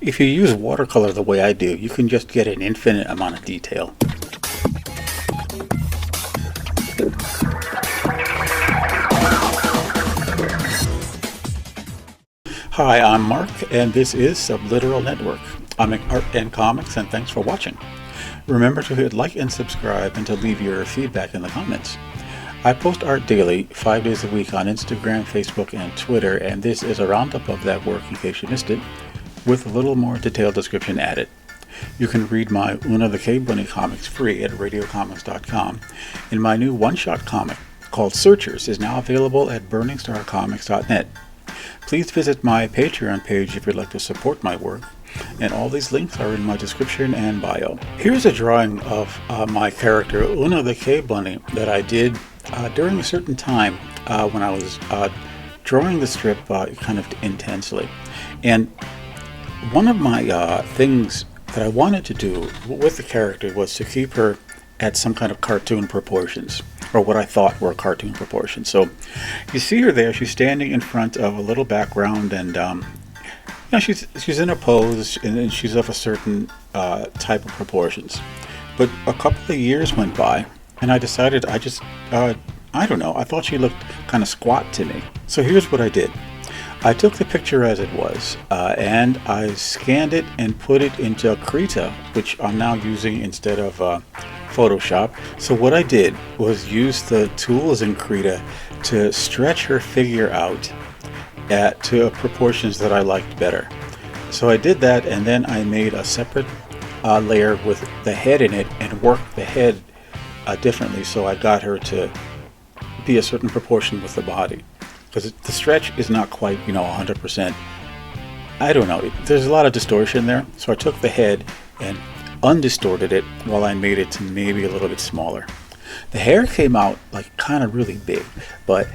If you use watercolor the way I do, you can just get an infinite amount of detail. Hi, I'm Mark, and this is Subliteral Network. I'm in art and comics, and thanks for watching. Remember to hit like and subscribe, and to leave your feedback in the comments. I post art daily, 5 days a week on Instagram, Facebook, and Twitter, and this is a roundup of that work in case you missed it, with a little more detailed description added. You can read my Una the Cave Bunny comics free at radiocomics.com, and my new one-shot comic, called Searchers, is now available at burningstarcomics.net. Please visit my Patreon page if you'd like to support my work, and all these links are in my description and bio. Here's a drawing of my character, Una the Cave Bunny, that I did during a certain time when I was drawing the strip kind of intensely. And one of my things that I wanted to do with the character was to keep her at some kind of cartoon proportions, or what I thought were cartoon proportions. So you see her there, she's standing in front of a little background, and she's in a pose, and she's of a certain type of proportions. But a couple of years went by, and I decided I don't know, I thought she looked kind of squat to me. So here's what I did. I took the picture as it was, and I scanned it and put it into Krita, which I'm now using instead of Photoshop. So what I did was use the tools in Krita to stretch her figure out to proportions that I liked better. So I did that, and then I made a separate layer with the head in it and worked the head differently, so I got her to be a certain proportion with the body. Because the stretch is not quite, 100%. I don't know, there's a lot of distortion there, so I took the head and undistorted it while I made it to maybe a little bit smaller. The hair came out like kind of really big, but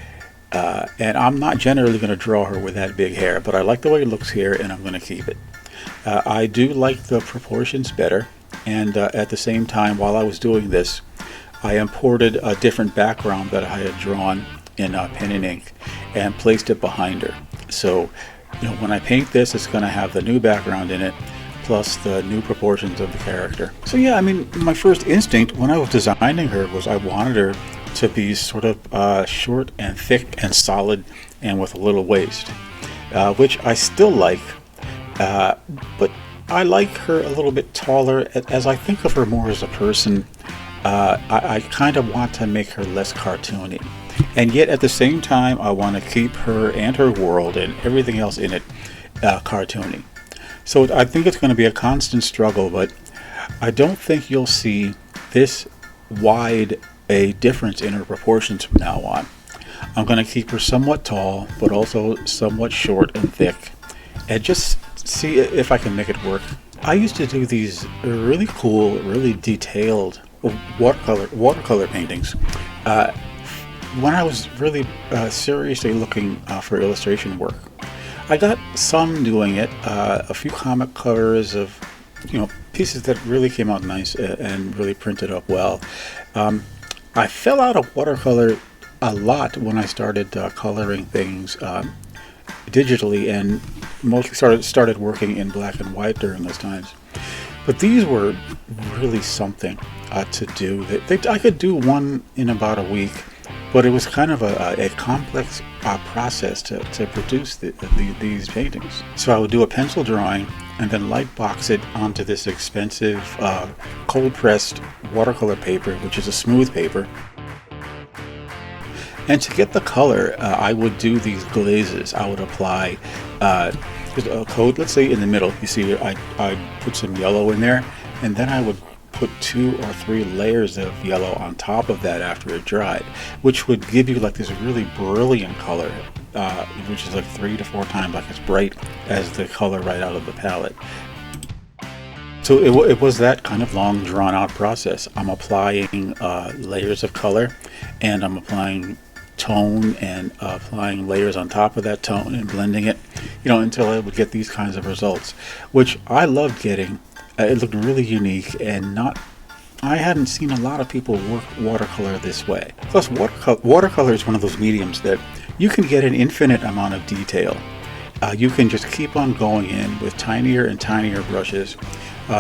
and I'm not generally going to draw her with that big hair, but I like the way it looks here, and I'm going to keep it. I do like the proportions better, and at the same time, while I was doing this, I imported a different background that I had drawn in pen and ink and placed it behind her. So, when I paint this, it's going to have the new background in it, plus the new proportions of the character. So yeah, my first instinct when I was designing her was I wanted her to be sort of short and thick and solid and with a little waist, which I still like, but I like her a little bit taller. As I think of her more as a person, I kind of want to make her less cartoony, and yet at the same time I want to keep her and her world and everything else in it cartoony. So I think it's going to be a constant struggle, but I don't think you'll see this wide a difference in her proportions from now on. I'm going to keep her somewhat tall, but also somewhat short and thick, and just see if I can make it work. I used to do these really cool, really detailed watercolor paintings when I was really seriously looking for illustration work. I got some doing it, a few comic covers of pieces that really came out nice and really printed up well. I fell out of watercolor a lot when I started coloring things digitally, and mostly started working in black and white during those times. But these were really something to do. I could do one in about a week, but it was kind of a complex process to produce these paintings. So I would do a pencil drawing and then light box it onto this expensive cold pressed watercolor paper, which is a smooth paper. And to get the color, I would do these glazes. I would apply a coat, let's say in the middle. You see, I put some yellow in there, and then I would put 2 or 3 layers of yellow on top of that after it dried, which would give you like this really brilliant color, which is like 3 to 4 times like as bright as the color right out of the palette. So it was that kind of long drawn out process. I'm applying layers of color, and I'm applying tone and applying layers on top of that tone and blending it, until I would get these kinds of results, which I loved getting. It looked really unique, and I hadn't seen a lot of people work watercolor this way. Plus, watercolor is one of those mediums that you can get an infinite amount of detail You can just keep on going in with tinier and tinier brushes,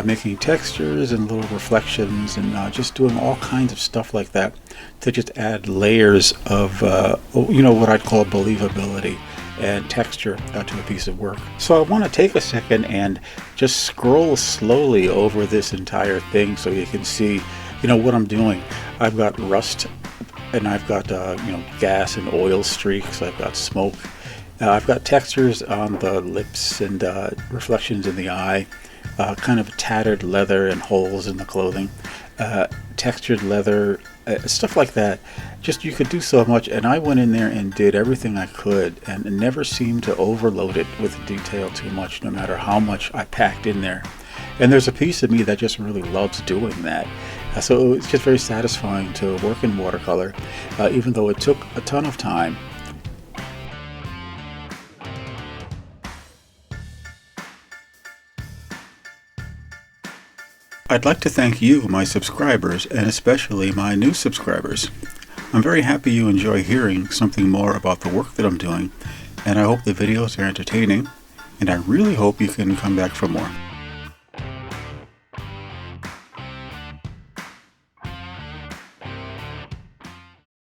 making textures and little reflections, and just doing all kinds of stuff like that to just add layers of, what I'd call believability and texture to a piece of work. So I want to take a second and just scroll slowly over this entire thing so you can see, what I'm doing. I've got rust, and I've got, gas and oil streaks. I've got smoke. I've got textures on the lips and reflections in the eye, kind of tattered leather and holes in the clothing, textured leather, stuff like that. Just, you could do so much, and I went in there and did everything I could, and never seemed to overload it with detail too much, no matter how much I packed in there. And there's a piece of me that just really loves doing that. So it's just very satisfying to work in watercolor, even though it took a ton of time. I'd like to thank you, my subscribers, and especially my new subscribers. I'm very happy you enjoy hearing something more about the work that I'm doing, and I hope the videos are entertaining, and I really hope you can come back for more.